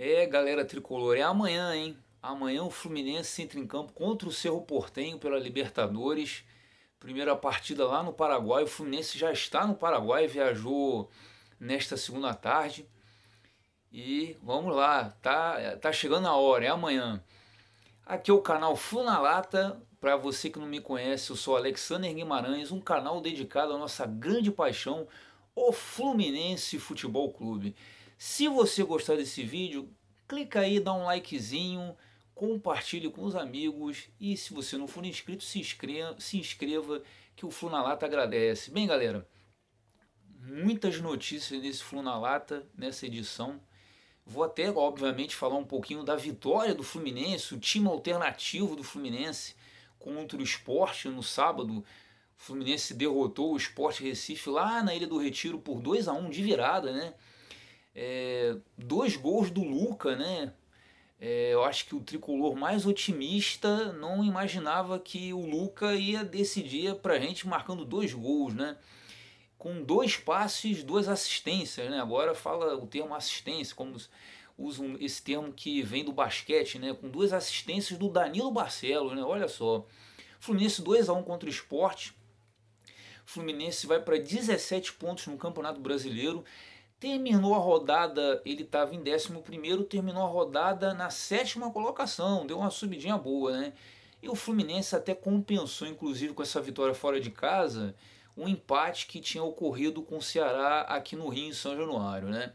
É, galera tricolor, é amanhã, hein? Amanhã o Fluminense entra em campo contra o Cerro Porteño pela Libertadores. Primeira partida lá no Paraguai. O Fluminense já está no Paraguai, viajou nesta segunda tarde. E vamos lá, tá chegando a hora, é amanhã. Aqui é o canal Flu na Lata. Para você que não me conhece, eu sou Alexander Guimarães, um canal dedicado à nossa grande paixão, o Fluminense Futebol Clube. Se você gostar desse vídeo, clica aí, dá um likezinho, compartilhe com os amigos e se você não for inscrito, se inscreva que o Flu na Lata agradece. Bem, galera, muitas notícias nesse Flu na Lata, nessa edição. Vou até, obviamente, falar um pouquinho da vitória do Fluminense, o time alternativo do Fluminense contra o Sport no sábado. O Fluminense derrotou o Sport Recife lá na Ilha do Retiro por 2-1 de virada, né? Dois gols do Luca, né? Eu acho que o tricolor mais otimista não imaginava que o Luca ia decidir pra gente marcando dois gols, né? Com dois passes, duas assistências, né? Agora fala o termo assistência, como usam esse termo que vem do basquete, né? Com duas assistências do Danilo Barcelos, né? Olha só. Fluminense 2-1 contra o Sport. Fluminense vai para 17 pontos no Campeonato Brasileiro. Terminou a rodada, ele estava em 11º, terminou a rodada na sétima colocação, deu uma subidinha boa, né? E o Fluminense até compensou, inclusive com essa vitória fora de casa, um empate que tinha ocorrido com o Ceará aqui no Rio, em São Januário, né?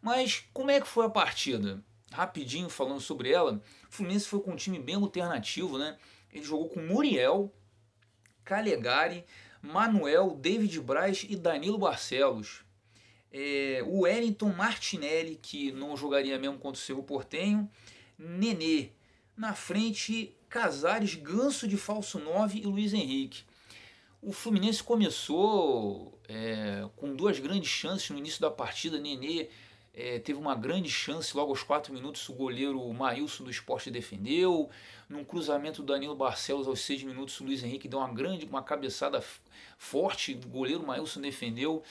Mas como é que foi a partida? Rapidinho falando sobre ela, o Fluminense foi com um time bem alternativo, né? Ele jogou com Muriel, Calegari, Manuel, David Braz e Danilo Barcelos. O Wellington Martinelli, que não jogaria mesmo contra o Cerro Porteño, Nenê. Na frente, Casares, Ganso de falso 9 e Luiz Henrique. O Fluminense começou com duas grandes chances no início da partida. Nenê teve uma grande chance logo aos 4 minutos. O goleiro Maílson do Sport defendeu. Num cruzamento do Danilo Barcelos aos 6 minutos, o Luiz Henrique deu uma cabeçada forte. O goleiro Maílson defendeu.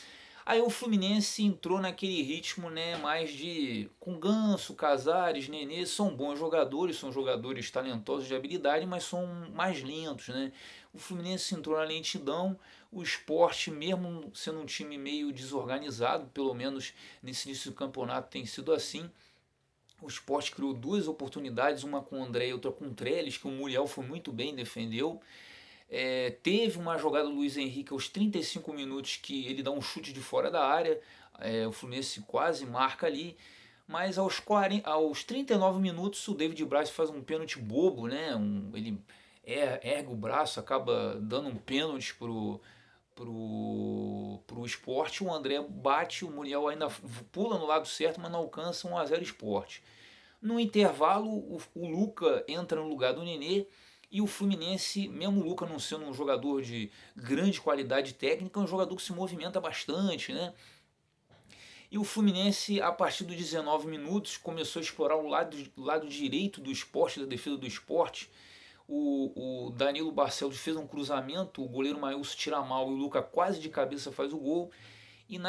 Aí o Fluminense entrou naquele ritmo, né, mais de com Ganso, Casares, Nenê, são jogadores talentosos de habilidade, mas são mais lentos, né? O Fluminense entrou na lentidão, o Sport, mesmo sendo um time meio desorganizado, pelo menos nesse início do campeonato tem sido assim. O Sport criou duas oportunidades, uma com o André e outra com o Trellis, que o Muriel foi muito bem, defendeu. Teve uma jogada do Luiz Henrique aos 35 minutos que ele dá um chute de fora da área, o Fluminense quase marca ali, mas aos 39 minutos o David Braz faz um pênalti bobo, né? Ele ergue o braço, acaba dando um pênalti pro Sport, o André bate, o Muriel ainda pula no lado certo, mas não alcança 1-0 Sport. No intervalo, o Luca entra no lugar do Nenê e o Fluminense, mesmo o Luca não sendo um jogador de grande qualidade técnica, é um jogador que se movimenta bastante, né? E o Fluminense, a partir dos 19 minutos, começou a explorar o lado direito do Sport, da defesa do Sport. O Danilo Barcelos fez um cruzamento, o goleiro Maílson tira mal e o Luca quase de cabeça faz o gol. E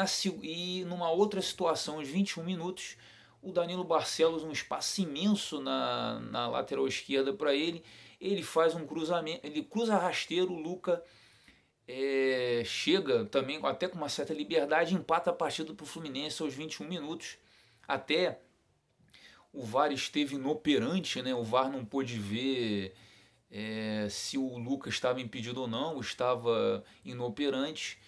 numa outra situação, aos 21 minutos, o Danilo Barcelos, um espaço imenso na lateral esquerda para ele faz um cruzamento, ele cruza rasteiro, o Luca chega também até com uma certa liberdade, empata a partida para o Fluminense aos 21 minutos. Até o VAR esteve inoperante, né? O VAR não pôde ver se o Luca estava impedido ou não, estava inoperante.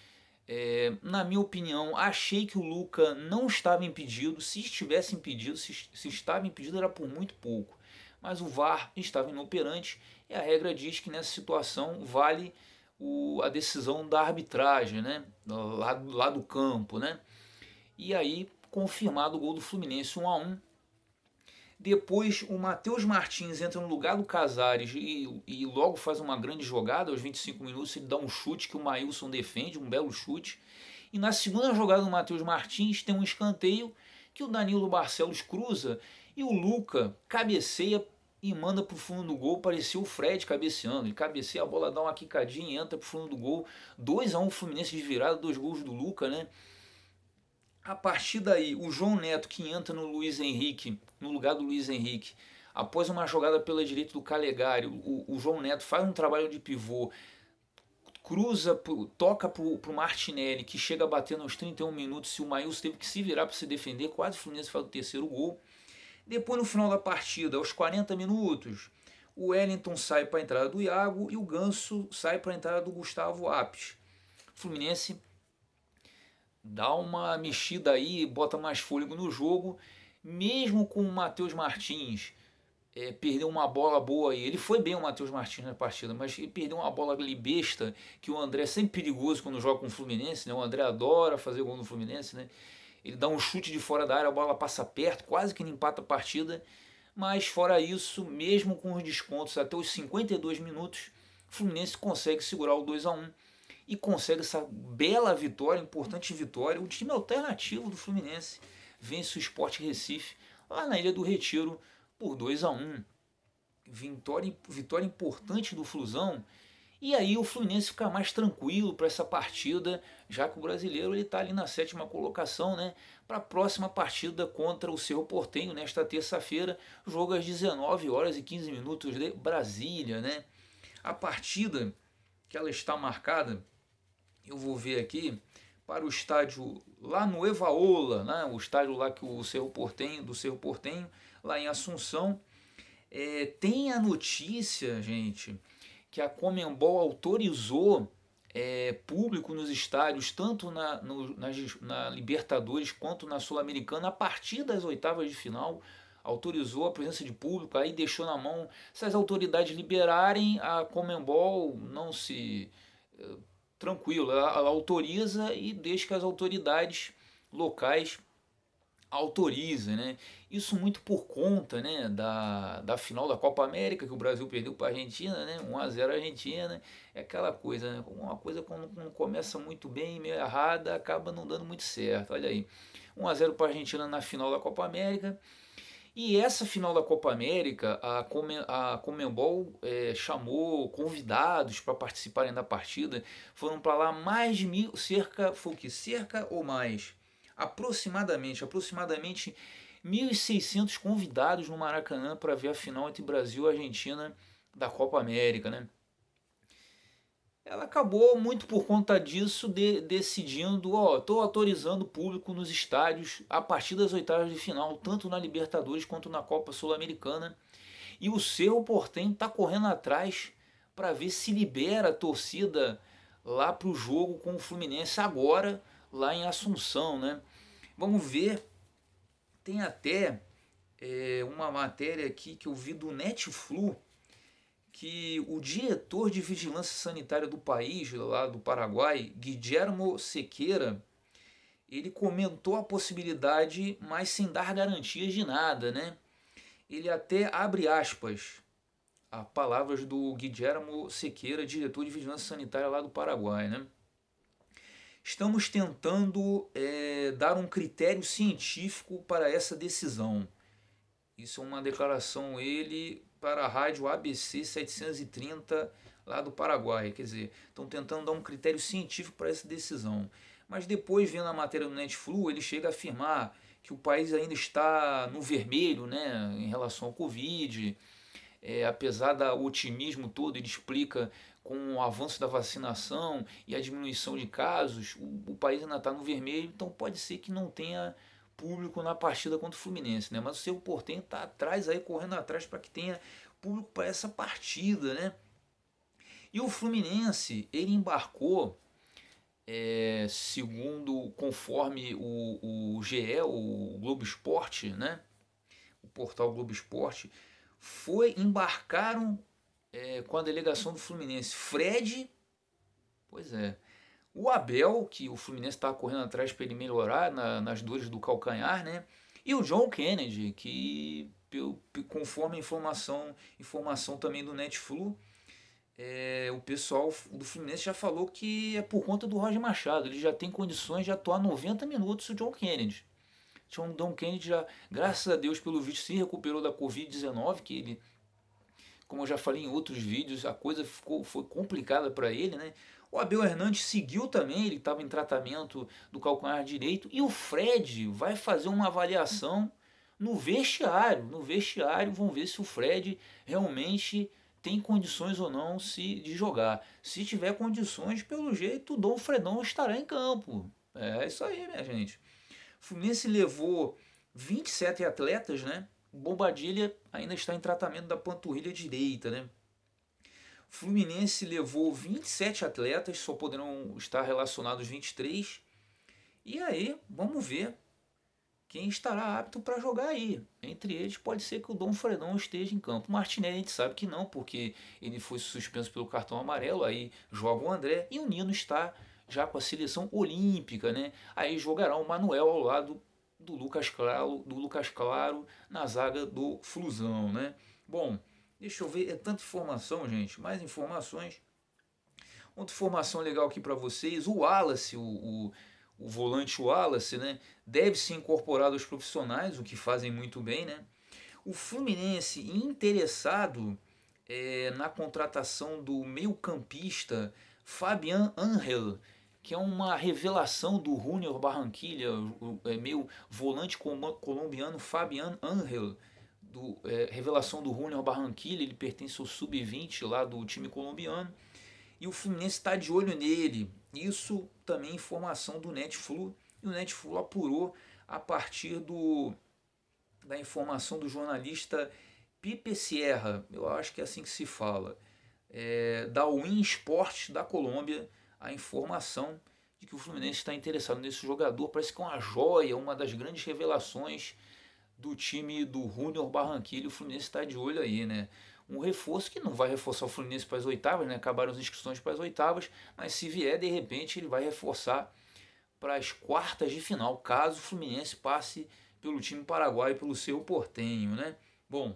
Na minha opinião, achei que o Luca não estava impedido. Se estivesse impedido, se estava impedido era por muito pouco. Mas o VAR estava inoperante e a regra diz que nessa situação vale a decisão da arbitragem, né? Lá do campo, né? E aí, confirmado o gol do Fluminense 1-1. Depois o Matheus Martins entra no lugar do Casares e logo faz uma grande jogada. Aos 25 minutos ele dá um chute que o Maílson defende, um belo chute. E na segunda jogada do Matheus Martins tem um escanteio que o Danilo Barcelos cruza e o Luca cabeceia e manda para o fundo do gol. Parecia o Fred cabeceando. Ele cabeceia, a bola dá uma quicadinha e entra para o fundo do gol. 2-1 Fluminense de virada, dois gols do Luca, né? A partir daí, o João Neto, que entra no Luiz Henrique, no lugar do Luiz Henrique, após uma jogada pela direita do Calegari, o João Neto faz um trabalho de pivô, cruza, toca para o Martinelli, que chega a bater nos 31 minutos, e o Maílson teve que se virar para se defender, quase o Fluminense faz o terceiro gol. Depois, no final da partida, aos 40 minutos, o Wellington sai para a entrada do Iago e o Ganso sai para a entrada do Gustavo Apes. O Fluminense dá uma mexida aí, bota mais fôlego no jogo, mesmo com o Matheus Martins perdeu uma bola boa aí. Ele foi bem o Matheus Martins na partida, mas ele perdeu uma bola ali besta, que o André é sempre perigoso quando joga com o Fluminense, né? O André adora fazer gol no Fluminense, né? Ele dá um chute de fora da área, a bola passa perto, quase que não empata a partida. Mas fora isso, mesmo com os descontos até os 52 minutos, o Fluminense consegue segurar o 2-1 e consegue essa bela vitória, importante vitória. O time alternativo do Fluminense vence o Sport Recife lá na Ilha do Retiro por 2-1. Vitória importante do Flusão. E aí o Fluminense fica mais tranquilo para essa partida, já que o brasileiro está ali na 7ª colocação, né? Para a próxima partida contra o Cerro Porteño nesta terça-feira, jogo às 19 horas e 15 minutos de Brasília, né? A partida que ela está marcada, eu vou ver aqui, para o estádio lá no Evaola, né? O estádio lá que o Cerro Porteño, do Cerro Porteño, lá em Assunção. Tem a notícia, gente, que a Conmebol autorizou público nos estádios, tanto na Libertadores quanto na Sul-Americana, a partir das oitavas de final. Autorizou a presença de público, aí deixou na mão. Se as autoridades liberarem, a Conmebol não se... tranquilo, ela autoriza e deixa que as autoridades locais autorizem, né? Isso muito por conta, né, da final da Copa América, que o Brasil perdeu para a Argentina, né? 1-0 Argentina, é aquela coisa, né? Uma coisa quando começa muito bem, meio errada, acaba não dando muito certo. Olha aí, 1-0 para a Argentina na final da Copa América. E essa final da Copa América, a Conmebol chamou convidados para participarem da partida. Foram para lá mais de mil, cerca ou mais, aproximadamente 1.600 convidados no Maracanã para ver a final entre Brasil e Argentina da Copa América, né? Ela acabou muito por conta disso decidindo, estou autorizando o público nos estádios a partir das oitavas de final, tanto na Libertadores quanto na Copa Sul-Americana. E o Cerro Porteño está correndo atrás para ver se libera a torcida lá para o jogo com o Fluminense agora, lá em Assunção, né? Vamos ver, tem até uma matéria aqui que eu vi do Netflu, que o diretor de vigilância sanitária do país, lá do Paraguai, Guillermo Sequeira, ele comentou a possibilidade, mas sem dar garantias de nada, né? Ele até abre aspas, a palavras do Guillermo Sequeira, diretor de vigilância sanitária lá do Paraguai, né? Estamos tentando dar um critério científico para essa decisão. Isso é uma declaração ele para a rádio ABC 730 lá do Paraguai. Quer dizer, estão tentando dar um critério científico para essa decisão. Mas depois, vendo a matéria do Netflu, ele chega a afirmar que o país ainda está no vermelho, né, em relação ao Covid. Apesar do otimismo todo, ele explica com o avanço da vacinação e a diminuição de casos, o país ainda está no vermelho, então pode ser que não tenha público na partida contra o Fluminense, né? Mas o Cerro Porteño está atrás aí, correndo atrás para que tenha público para essa partida, né? E o Fluminense, ele embarcou, conforme o GE, o Globo Esporte, né? O portal Globo Esporte, embarcaram com a delegação do Fluminense. Fred, pois é, o Abel, que o Fluminense estava correndo atrás para ele melhorar nas dores do calcanhar, né? E o John Kennedy, que conforme a informação também do Netflu, o pessoal do Fluminense já falou que é por conta do Roger Machado. Ele já tem condições de atuar 90 minutos o John Kennedy. O John Kennedy já, graças a Deus, pelo vídeo, se recuperou da Covid-19, que ele, como eu já falei em outros vídeos, a coisa foi complicada para ele, né? O Abel Hernandes seguiu também, ele estava em tratamento do calcanhar direito. E o Fred vai fazer uma avaliação no vestiário. No vestiário vão ver se o Fred realmente tem condições ou não de jogar. Se tiver condições, pelo jeito, o Dom Fredão estará em campo. É isso aí, minha gente. O Fluminense levou 27 atletas, né? O Bobadilha ainda está em tratamento da panturrilha direita, né? O Fluminense levou 27 atletas, só poderão estar relacionados 23. E aí, vamos ver quem estará apto para jogar aí. Entre eles, pode ser que o Dom Fredão esteja em campo. O Martinelli a gente sabe que não, porque ele foi suspenso pelo cartão amarelo. Aí joga o André e o Nino está já com a seleção olímpica, né? Aí jogará o Manuel ao lado do Lucas Claro na zaga do Flusão, né? Bom, deixa eu ver, é tanta informação, gente, mais informações. Outra informação legal aqui para vocês, o Wallace, o volante Wallace, né, deve ser incorporado aos profissionais, o que fazem muito bem, né? O Fluminense interessado na contratação do meio-campista Fabian Angel, que é uma revelação do Junior Barranquilla, meio volante colombiano Fabian Angel, revelação do Junior Barranquilla, ele pertence ao sub-20 lá do time colombiano. E o Fluminense está de olho nele. Isso também é informação do Netflu. E o Netflu apurou a partir da informação do jornalista Pipe Sierra. Eu acho que é assim que se fala. Da Win Sport da Colômbia, a informação de que o Fluminense está interessado nesse jogador. Parece que é uma joia, uma das grandes revelações do time do Junior Barranquilla. O Fluminense está de olho aí, né? Um reforço que não vai reforçar o Fluminense para as oitavas, né? Acabaram as inscrições para as oitavas, mas se vier, de repente, ele vai reforçar para as quartas de final, caso o Fluminense passe pelo time paraguaio, pelo seu Portenho, né? Bom,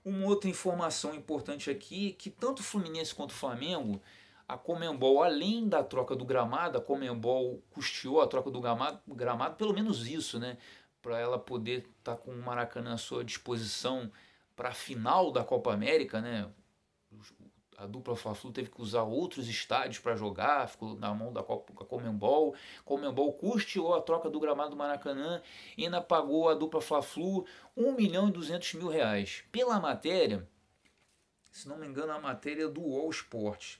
uma outra informação importante aqui, que tanto o Fluminense quanto o Flamengo, a Conmebol, além da troca do gramado, a Conmebol custeou a troca do gramado, pelo menos isso, né? Para ela poder estar com o Maracanã à sua disposição para a final da Copa América, né? A dupla Fla-Flu teve que usar outros estádios para jogar, ficou na mão da Conmebol. Conmebol custeou a troca do gramado do Maracanã e ainda pagou a dupla Fla-Flu 1.200.000 reais. Pela matéria, se não me engano, a matéria do All Sport,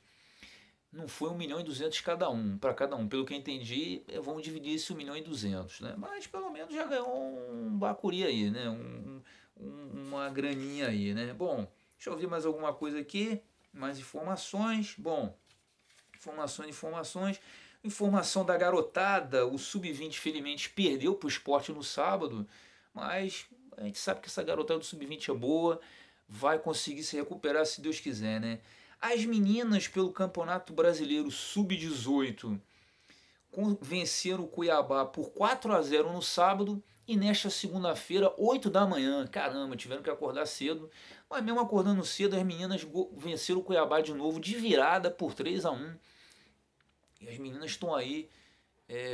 não foi 1.200.000 para cada um. Pelo que eu entendi, vão dividir esse 1.200.000, né? Mas pelo menos já ganhou um bacuri aí, né? Uma graninha aí, né? Bom, deixa eu ver mais alguma coisa aqui. Mais informações. Bom, informações. Informação da garotada. O Sub-20, felizmente, perdeu para o Sport no sábado. Mas a gente sabe que essa garotada do Sub-20 é boa. Vai conseguir se recuperar se Deus quiser, né? As meninas pelo Campeonato Brasileiro Sub-18 venceram o Cuiabá por 4-0 no sábado. E nesta segunda-feira, 8 da manhã, caramba, tiveram que acordar cedo. Mas mesmo acordando cedo, as meninas venceram o Cuiabá de novo, de virada por 3-1. E as meninas estão aí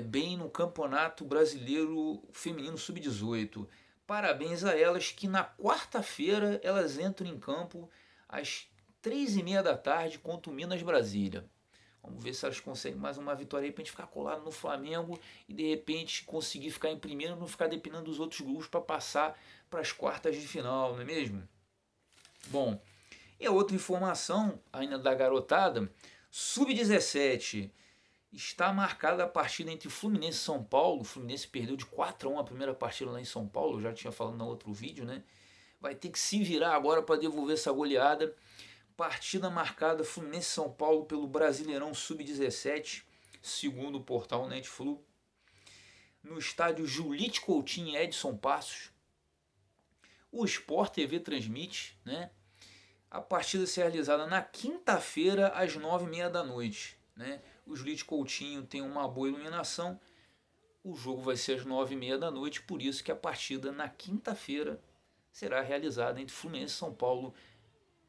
bem no Campeonato Brasileiro Feminino Sub-18. Parabéns a elas que na quarta-feira elas entram em campo às 3h30 da tarde contra o Minas Brasília. Vamos ver se elas conseguem mais uma vitória aí pra gente ficar colado no Flamengo e de repente conseguir ficar em primeiro e não ficar dependendo dos outros grupos para passar para as quartas de final, não é mesmo? Bom, e a outra informação ainda da garotada, Sub-17, está marcada a partida entre Fluminense e São Paulo. O Fluminense perdeu de 4-1 a primeira partida lá em São Paulo, eu já tinha falado no outro vídeo, né? Vai ter que se virar agora para devolver essa goleada. Partida marcada Fluminense São Paulo pelo Brasileirão Sub-17, segundo o portal Netflu, no estádio Julite Coutinho e Edson Passos. O Sport TV transmite, né? A partida será realizada na quinta-feira às 9h30 da noite, né? O Julite Coutinho tem uma boa iluminação. O jogo vai ser às 9h30 da noite, por isso que a partida na quinta-feira será realizada entre Fluminense e São Paulo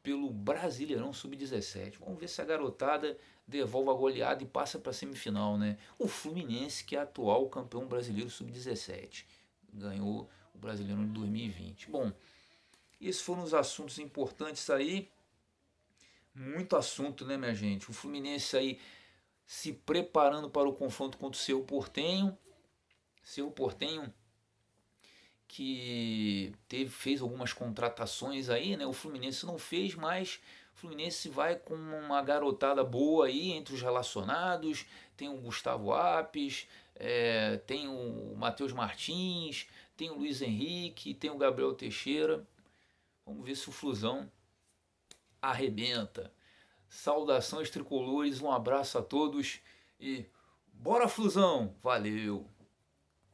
pelo Brasileirão Sub-17. Vamos ver se a garotada devolve a goleada e passa para a semifinal, né? O Fluminense, que é atual campeão brasileiro Sub-17, ganhou o Brasileirão de 2020. Bom, esses foram os assuntos importantes aí. Muito assunto, né, minha gente? O Fluminense aí se preparando para o confronto contra o Cerro Porteño. Cerro Porteño que fez algumas contratações aí, né? O Fluminense não fez, mas o Fluminense vai com uma garotada boa aí entre os relacionados. Tem o Gustavo Apes, tem o Matheus Martins, tem o Luiz Henrique, tem o Gabriel Teixeira. Vamos ver se o Flusão arrebenta. Saudações tricolores, um abraço a todos e bora Flusão! Valeu!